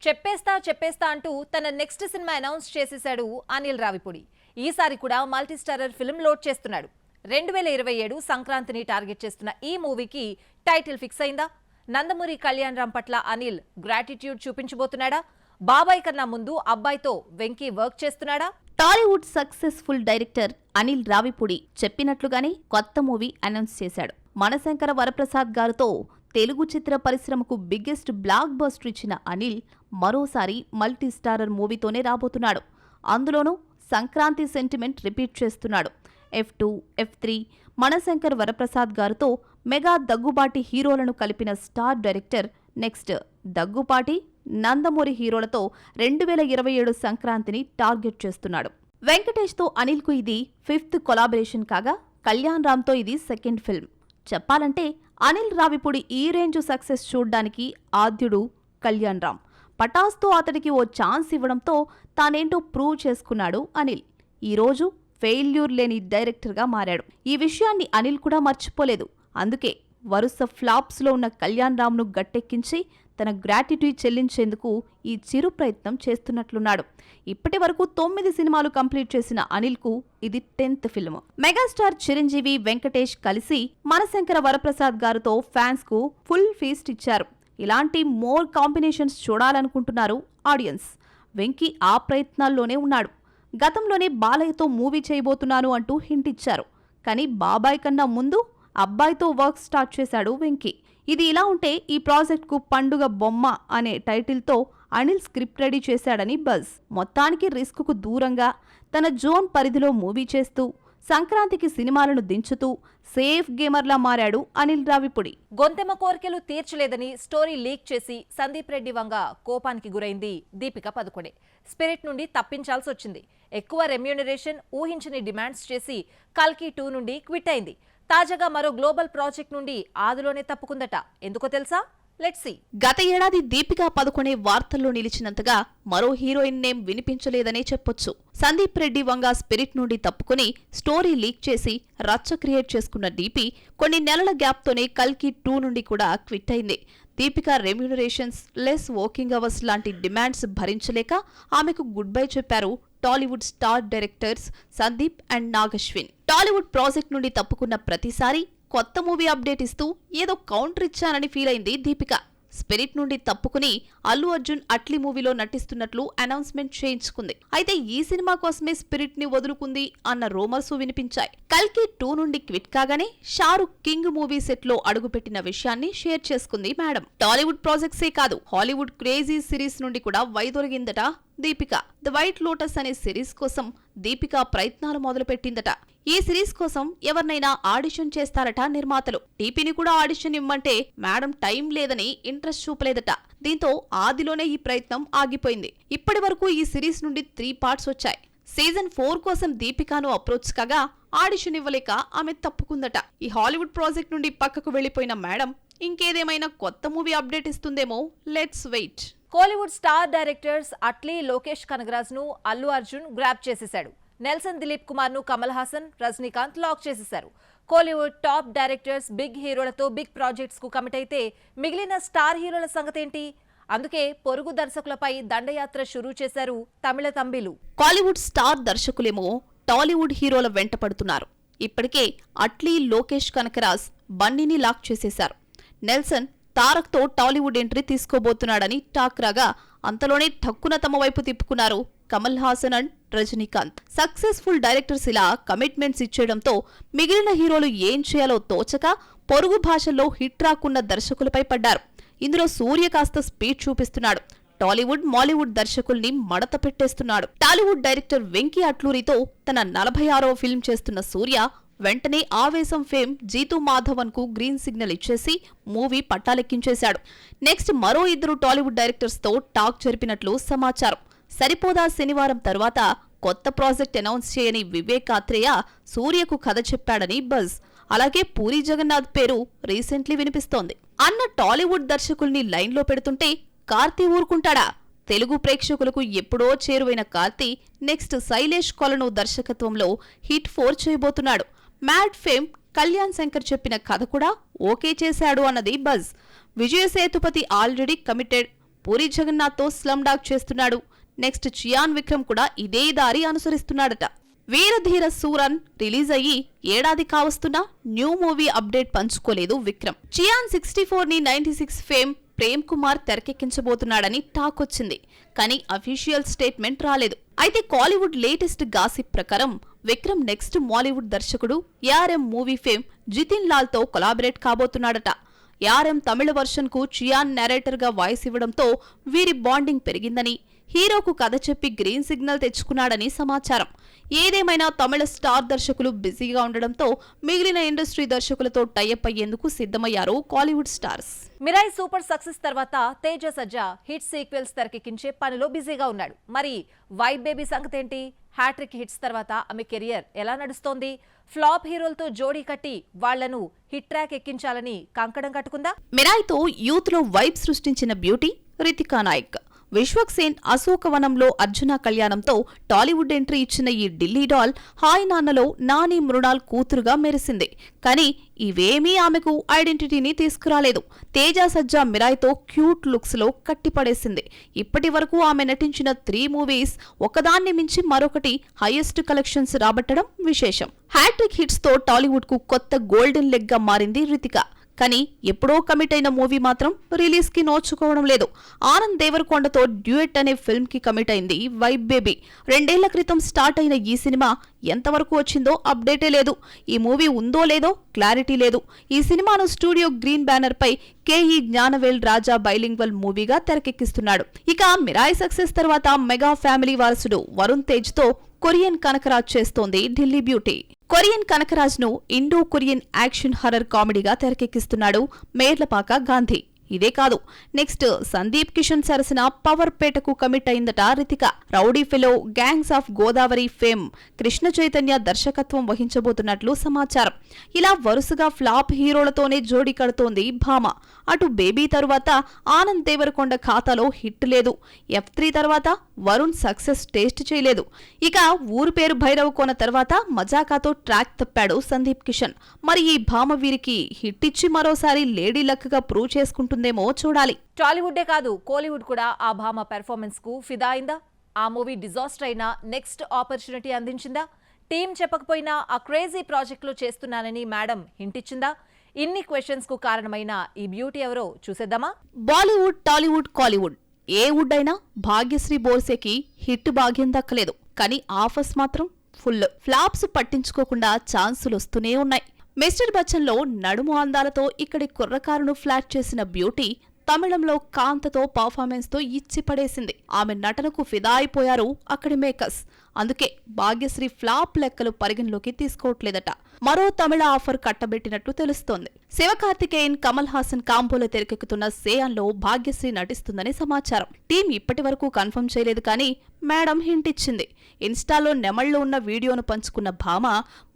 చెప్పేస్తా చెప్పేస్తా అంటూ తన నెక్స్ట్ సినిమా అనౌన్స్ చేసేశాడు అనిల్ రావిపూడి. ఈసారి కూడా మల్టీ స్టారర్ ఫిల్మ్ లోడ్ చేస్తున్నాడు. 2027 సంక్రాంతిని టార్గెట్ చేస్తున్న ఈ మూవీకి టైటిల్ ఫిక్స్ అయిందా? నందమూరి కళ్యాణ్ రామ్ పట్ల అనిల్ గ్రాటిట్యూడ్ చూపించబోతున్నాడా? బాబాయ్ కన్నా ముందు అబ్బాయితో వెంకీ వర్క్ చేస్తున్నాడా? టాలీవుడ్ సక్సెస్ఫుల్ డైరెక్టర్ అనిల్ రావిపూడి చెప్పినట్లుగానే కొత్త మూవీ అనౌన్స్ చేశాడు. మనశంకర వరప్రసాద్ గారితో తెలుగు చిత్ర పరిశ్రమకు బిగ్గెస్ట్ బ్లాక్ బస్టర్ ఇచ్చిన అనిల్ మరోసారి మల్టీ స్టారర్ మూవీతోనే రాబోతున్నాడు. అందులోనూ సంక్రాంతి సెంటిమెంట్ రిపీట్ చేస్తున్నాడు. F2, F3 మనశంకర్ వరప్రసాద్ గారితో మెగా దగ్గుబాటి హీరోలను కలిపిన star director next Daggubati Nandamuri హీరోలతో 2027 సంక్రాంతిని టార్గెట్ చేస్తున్నాడు. వెంకటేష్తో అనిల్కు ఇది 5th కొలాబరేషన్ కాగా కళ్యాణ్ రామ్తో ఇది 2nd ఫిల్మ్. చెప్పాలంటే అనిల్ రావిపూడి ఈ రేంజ్ సక్సెస్ చూడ్డానికి ఆద్యుడు కళ్యాణ్ రామ్. పటాస్తో అతడికి ఓ ఛాన్స్ ఇవ్వడంతో తానేంటో ప్రూవ్ చేసుకున్నాడు అనిల్. ఈరోజు ఫెయిల్యూర్ లేని డైరెక్టర్గా మారాడు. ఈ విషయాన్ని అనిల్ కూడా మర్చిపోలేదు. అందుకే వరుస ఫ్లాప్స్లో ఉన్న కళ్యాణ్ రామ్ను గట్టెక్కించి తన గ్రాటిట్యూడ్ చెల్లించేందుకు ఈ చిరు ప్రయత్నం చేస్తున్నట్లున్నాడు. ఇప్పటి వరకు 9 సినిమాలు కంప్లీట్ చేసిన అనిల్కు ఇది 10th film. Megastar Chiranjeevi, Venkatesh కలిసి మనశంకర వరప్రసాద్ గారితో ఫ్యాన్స్ కు ఫుల్ ఫీస్ట్ ఇచ్చారు. ఇలాంటి మోర్ కాంబినేషన్స్ చూడాలనుకుంటున్నారు ఆడియన్స్. వెంకీ ఆ ప్రయత్నాల్లోనే ఉన్నాడు. గతంలోనే బాలయ్యతో మూవీ చేయబోతున్నాను అంటూ హింట్ ఇచ్చారు. కానీ బాబాయ్ కన్నా ముందు అబ్బాయితో వర్క్ స్టార్ట్ చేశాడు వెంకీ. ఇది ఇలా ఉంటే ఈ ప్రాజెక్ట్కు పండుగ బొమ్మ అనే టైటిల్తో అనిల్ స్క్రిప్ట్ రెడీ చేశాడని బజ్. మొత్తానికి రిస్క్కు దూరంగా తన జోన్ పరిధిలో మూవీ చేస్తూ సంక్రాంతికి సినిమాలను దించుతూ సేఫ్ గేమర్లా మారాడు అనిల్ రావిపూడి. గొంతెమ్మ కోరికలు తీర్చలేదని స్టోరీ లీక్ చేసి సందీప్ రెడ్డి వంగ కోపానికి గురైంది దీపిక పదుకొనే. స్పిరిట్ నుండి తప్పించాల్సి వచ్చింది. ఎక్కువ రెమ్యూనరేషన్, ఊహించని డిమాండ్స్ చేసి కల్కి 2 నుండి క్విట్ అయింది. తాజాగా మరో గ్లోబల్ ప్రాజెక్ట్ నుండి ఆదిలోనే తప్పుకుందట. ఎందుకో తెలుసా? Let's see. గత ఏడాది దీపికా పదుకొనే వార్తల్లో నిలిచినంతగా మరో హీరోయిన్ నేమ్ వినిపించలేదనే చెప్పొచ్చు. సందీప్ రెడ్డి వంగ స్పిరిట్ నుండి తప్పుకుని స్టోరీ లీక్ చేసి రచ్చ క్రియేట్ చేసుకున్న డీపీ కొన్ని నెలల గ్యాప్తోనే కల్కి 2 నుండి కూడా క్విట్ అయింది. Deepika remunerations, less working hours లాంటి డిమాండ్స్ భరించలేక ఆమెకు గుడ్ బై చెప్పారు Tollywood star directors Sandeep and Nag Ashwin. Tollywood project నుండి తప్పుకున్న ప్రతిసారి కొత్త మూవీ అప్డేట్ ఇస్తూ ఏదో కౌంటర్ ఇచ్చానని ఫీల్ అయింది దీపిక. స్పిరిట్ నుండి తప్పుకుని అల్లు అర్జున్ అట్లీ మూవీలో నటిస్తున్నట్లు అనౌన్స్మెంట్ చేయించుకుంది. అయితే ఈ సినిమా కోసమే స్పిరిట్ ని వదులుకుంది అన్న రూమర్స్ వినిపించాయి. కల్కి 2 నుండి క్విట్ కాగానే షారుఖ్ కింగ్ మూవీ సెట్ లో అడుగుపెట్టిన విషయాన్ని షేర్ చేసుకుంది మేడం. టాలీవుడ్ ప్రాజెక్ట్సే కాదు, హాలీవుడ్ క్రేజీ సిరీస్ నుండి కూడా వైదొలిగిందట దీపిక. ద వైట్ లోటస్ అనే సిరీస్ కోసం దీపిక ప్రయత్నాలు మొదలుపెట్టిందట. ఈ సిరీస్ కోసం ఎవరినైనా ఆడిషన్ చేస్తారట నిర్మాతలు. టీపీని కూడా ఆడిషన్ ఇమ్మంటే మేడం టైం లేదని ఇంట్రెస్ట్ చూపలేదట. దీంతో ఆదిలోనే ఈ ప్రయత్నం ఆగిపోయింది. ఇప్పటి వరకు ఈ సిరీస్ నుండి 3 పార్ట్స్ వచ్చాయి. సీజన్ 4 కోసం దీపికాను అప్రోచ్ కాగా ఆడిషన్ ఇవ్వలేక ఆమె తప్పుకుందట. ఈ హాలీవుడ్ ప్రాజెక్ట్ నుండి పక్కకు వెళ్లిపోయిన మేడం ఇంకేదేమైనా కొత్త మూవీ అప్డేట్ ఇస్తుందేమో. Let's wait. Kollywood star directors Atlee, Lokesh Kanagaraj ను అల్లు అర్జున్ గ్రాప్ చేసేశాడు. నెల్సన్ దిలీప్ కుమార్ ను కమల్ హాసన్, రజనీకాంత్ లాక్ చేసేశారు. కోలీవుడ్ టాప్ డైరెక్టర్స్ బిగ్ హీరోలతో బిగ్ ప్రాజెక్ట్స్ కు కమిట్ అయితే మిగిలిన స్టార్ హీరోల సంగతేంటి? అందుకే పొరుగు దర్శకులపై దండయాత్ర షురూ చేశారు తమిళ తంబిలు. కాలీవుడ్ స్టార్ దర్శకులేమో టాలీవుడ్ హీరోల వెంట పడుతున్నారు. ఇప్పటికే అట్లీ, లోకేష్ కనకరాజ్ బన్నీని లాక్ చేసేశారు. నెల్సన్ తారక్తో టాలీవుడ్ ఎంట్రీ తీసుకోబోతున్నాడని టాక్ రాగా అంతలోనే ఠక్కున తమ వైపు తిప్పుకున్నారు Kamal Haasan and Rajinikanth. Successful directors ఇలా కమిట్మెంట్స్ ఇచ్చేయడంతో మిగిలిన హీరోలు ఏం చేయాలో తోచక పొరుగు భాషల్లో హిట్ రాకున్న దర్శకులపై పడ్డారు. ఇందులో సూర్య కాస్త స్పీడ్ చూపిస్తున్నాడు. టాలీవుడ్, మాలీవుడ్ దర్శకుల్ని మడత పెట్టేస్తున్నాడు. టాలీవుడ్ డైరెక్టర్ వెంకీ అట్లూరితో తన 46వ ఫిల్మ్ చేస్తున్న సూర్య వెంటనే ఆవేశం ఫేమ్ జీతూ మాధవన్ కు గ్రీన్ సిగ్నల్ ఇచ్చేసి మూవీ పట్టాలెక్కించేశాడు. నెక్స్ట్ మరో 2 టాలీవుడ్ డైరెక్టర్స్ తో టాక్ జరిపినట్లు సమాచారం. సరిపోదా శనివారం తర్వాత కొత్త ప్రాజెక్ట్ అనౌన్స్ చేయని వివేక్ ఆత్రేయ సూర్యకు కథ చెప్పాడని బజ్. అలాగే పూరి జగన్నాథ్ పేరు రీసెంట్లీ వినిపిస్తోంది. అన్న టాలీవుడ్ దర్శకుల్ని లైన్లో పెడుతుంటే కార్తీ ఊరుకుంటాడా? తెలుగు ప్రేక్షకులకు ఎప్పుడో చేరువైన కార్తీ నెక్స్ట్ శైలేష్ కొలను దర్శకత్వంలో హిట్ 4 చేయబోతున్నాడు. మ్యాడ్ ఫేమ్ కళ్యాణ్ శంకర్ చెప్పిన కథ కూడా ఓకే చేశాడు అన్నది buzz. Vijay Sethupathi already committed. Puri జగన్నాథ్తో స్లమ్ డాగ్ చేస్తున్నాడు. నెక్స్ట్ చియాన్ విక్రమ్ కూడా ఇదే దారి అనుసరిస్తున్నాడట. వీరధీర సూరన్ రిలీజ్ అయ్యి ఏడాది కావస్తున్నా న్యూ మూవీ అప్డేట్ పంచుకోలేదు విక్రమ్. చియాన్ 64 ని 96 ఫేమ్ ప్రేమ్ కుమార్ తెరకెక్కించబోతున్నాడని టాక్ వచ్చింది. కానీ అఫీషియల్ స్టేట్మెంట్ రాలేదు. అయితే కాలీవుడ్ లేటెస్ట్ గాసిప్ ప్రకారం విక్రమ్ నెక్స్ట్ మాలీవుడ్ దర్శకుడు ARM movie fame Jithin Lal తో కొలాబరేట్ కాబోతున్నాడట. ఏఆర్ఎం తమిళ వర్షన్ కు చియాన్ నెరేటర్ గా వాయిస్ ఇవ్వడంతో వీరి బాండింగ్ పెరిగిందని, హీరోకు కథ చెప్పి గ్రీన్ సిగ్నల్ తెచ్చుకున్నాడని సమాచారం. ఏదేమైనా తమిళ స్టార్ దర్శకులు బిజీగా ఉండడంతో మిగిలిన ఇండస్ట్రీ దర్శకులతో టైఅప్ అయ్యేందుకు సిద్ధమయ్యారు Kollywood stars. Mirai super success తర్వాత తేజ సజ్జా హిట్ సీక్వెల్స్ తెరకెక్కించే పనిలో బిజీగా ఉన్నాడు. మరి వైబ్ బేబీ సంగతేంటి? హ్యాట్రిక్ హిట్స్ తర్వాత ఆమె కెరియర్ ఎలా నడుస్తోంది? ఫ్లాప్ హీరోలతో జోడీ కట్టి వాళ్లను హిట్ ట్రాక్ ఎక్కించాలని కంకణం కట్టుకుందా? మిరాయితో యూత్ లో వైబ్ సృష్టించిన బ్యూటీ రితికా నాయక్. విశ్వక్సేన్ అశోకవనంలో అర్జున కళ్యాణంతో టాలీవుడ్ ఎంట్రీ ఇచ్చిన ఈ ఢిల్లీ డాల్ హాయ్ నాన్నలో నాని మృణాల్ కూతురుగా మెరిసింది. కానీ ఇవేమీ ఆమెకు ఐడెంటిటీని తీసుకురాలేదు. తేజ సజ్జా మిరాయితో క్యూట్ లుక్స్ లో కట్టిపడేసింది. ఇప్పటి వరకు ఆమె నటించిన 3 మూవీస్ ఒకదాన్ని మించి మరొకటి హైయెస్ట్ కలెక్షన్స్ రాబట్టడం విశేషం. హ్యాట్రిక్ హిట్స్ తో టాలీవుడ్ కు కొత్త గోల్డెన్ లెగ్ గా మారింది రితిక. కానీ ఎప్పుడో కమిట్ అయిన మూవీ మాత్రం రిలీజ్ కి నోచుకోవడం లేదు. ఆనంద్ దేవరకొండతో డ్యూయెట్ అనే ఫిల్మ్ కి కమిట్ అయింది వైబ్ బేబీ. 2 ఏళ్ల క్రితం స్టార్ట్ అయిన ఈ సినిమా ఎంతవరకు వచ్చిందో అప్డేటే లేదు. ఈ మూవీ ఉందో లేదో క్లారిటీ లేదు. ఈ సినిమాను స్టూడియో గ్రీన్ బ్యానర్ పై కేఈ జ్ఞానవేల్ రాజా బైలింగ్వల్ మూవీగా తెరకెక్కిస్తున్నాడు. ఇక మిరాయి సక్సెస్ తర్వాత మెగా ఫ్యామిలీ వారసుడు వరుణ్ తేజ్ తో కొరియన్ కనకరాజ్ చేస్తోంది ఢిల్లీ బ్యూటీ. కొరియన్ కనకరాజ్ ను ఇండో కొరియన్ యాక్షన్ హర్రర్ కామెడీగా తెరకెక్కిస్తున్నాడు మేర్లపాక గాంధీ. ఇదే కాదు, నెక్స్ట్ సందీప్ కిషన్ సరసన పవర్ పేటకు కమిట్ అయిందట Ritika. Rowdy fellow, gangs of Godavari fame Krishna Chaitanya దర్శకత్వం వహించబోతున్నట్లు సమాచారం. ఇలా వరుసగా ఫ్లాప్ హీరోలతోనే జోడీ కడుతోంది భామ. అటు బేబీ తరువాత ఆనంద్ దేవరకొండ ఖాతాలో హిట్ లేదు. F3 తర్వాత వరుణ్ సక్సెస్ టేస్ట్ చేయలేదు. ఇక ఊరు పేరు భైరవకోన తర్వాత మజాకాతో ట్రాక్ తప్పాడు సందీప్ కిషన్. మరి ఈ భామ వీరికి హిట్ ఇచ్చి మరోసారి లేడీ లక్ గా ప్రూవ్ చేసుకుంటుందేమో చూడాలి. టాలీవుడ్డే కాదు, కోలీవుడ్ కూడా ఆ భామ పెర్ఫార్మెన్స్ కు ఫిదా అయిందా? ఆ మూవీ డిజాస్టర్ అయినా నెక్స్ట్ ఆపర్చునిటీ అందించిందా? టీం చెప్పకపోయినా ఆ క్రేజీ ప్రాజెక్ట్ లో చేస్తున్నానని మేడం హింట్ ఇచ్చిందా? ఇన్ని క్వశ్చన్స్ కు కారణమైన ఈ బ్యూటీ ఎవరో చూసేద్దామా? బాలీవుడ్, టాలీవుడ్, కాలీవుడ్ ఏ వుడ్ అయినా భాగ్యశ్రీ బోర్సేకి హిట్ భాగ్యం దక్కలేదు. కానీ ఆఫర్స్ మాత్రం ఫుల్. ఫ్లాప్స్ పట్టించుకోకుండా ఛాన్సులు వస్తూనే ఉన్నాయి. మిస్టర్ బచ్చన్ లో నడుము అందాలతో ఇక్కడి కుర్రకారును ఫ్లాట్ చేసిన బ్యూటీ తమిళంలో కాంతతో పర్ఫార్మెన్స్ తో ఇచ్చి పడేసింది. ఆమె నటనకు ఫిదా అయిపోయారు అక్కడి మేకర్స్. అందుకే భాగ్యశ్రీ ఫ్లాప్ లెక్కలు పరిగణలోకి తీసుకోవట్లేదట. మరో తమిళ ఆఫర్ కట్టబెట్టినట్టు తెలుస్తోంది. శివకార్తికేయన్, కమల్ హాసన్ కాంబోలో తెరకెక్కుతున్న సేయాన్లో భాగ్యశ్రీ నటిస్తుందని సమాచారం. టీం ఇప్పటి వరకు కన్ఫర్మ్ చేయలేదు, కానీ మేడం హింట్ ఇచ్చింది. ఇన్స్టాలో నెమళ్లో ఉన్న వీడియోను పంచుకున్న భామ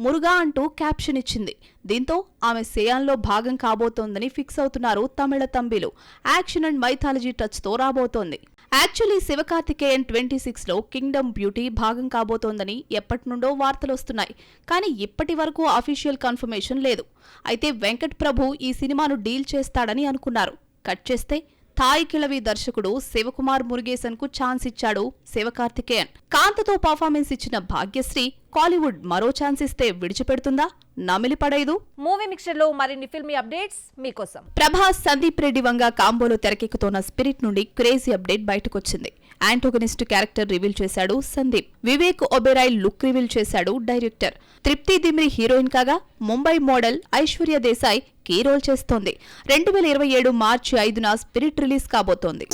మురుగా అంటూ క్యాప్షన్ ఇచ్చింది. దీంతో ఆమె సేయాన్లో భాగం కాబోతోందని ఫిక్స్ అవుతున్నారు తమిళ తంబిలు. యాక్షన్ అండ్ మైథాలజీ టచ్ తో రాబోతోంది. యాక్చువల్లీ శివకార్తికేయన్ 26లో కింగ్డమ్ బ్యూటీ భాగం కాబోతోందని ఎప్పటినుండో వార్తలొస్తున్నాయి. కానీ ఇప్పటి వరకు అఫీషియల్ కన్ఫర్మేషన్ లేదు. అయితే వెంకట్ ప్రభు ఈ సినిమాను డీల్ చేస్తాడని అనుకున్నారు. కట్ చేస్తే థాయ్ కిళవి దర్శకుడు శివకుమార్ మురుగేసన్ కు ఛాన్స్ ఇచ్చాడు శివకార్తికేయన్. కాంతతో పర్ఫార్మెన్స్ ఇచ్చిన భాగ్యశ్రీ కాలీవుడ్ మరో ఛాన్స్ ఇస్తే విడిచిపెడుతుందా? నమిలి పడేదు. మూవీ మిక్చర్ లో మరిన్ని ఫిల్మీ అప్డేట్స్ మీకోసం. ప్రభాస్, సందీప్ రెడ్డి వంగ కాంబోలో తెరకెక్కుతోన్న స్పిరిట్ నుండి క్రేజీ అప్డేట్ బయటకొచ్చింది. యాంటోగనిస్ట్ క్యారెక్టర్ రివీల్ చేశాడు సందీప్. వివేక్ ఒబెరాయ్ లుక్ రివీల్ చేశాడు డైరెక్టర్. తృప్తి దిమ్రి హీరోయిన్ కాగా Mumbai model Aishwarya Desai key role చేస్తోంది. 2027 మార్చి 5న స్పిరిట్ రిలీజ్ కాబోతోంది.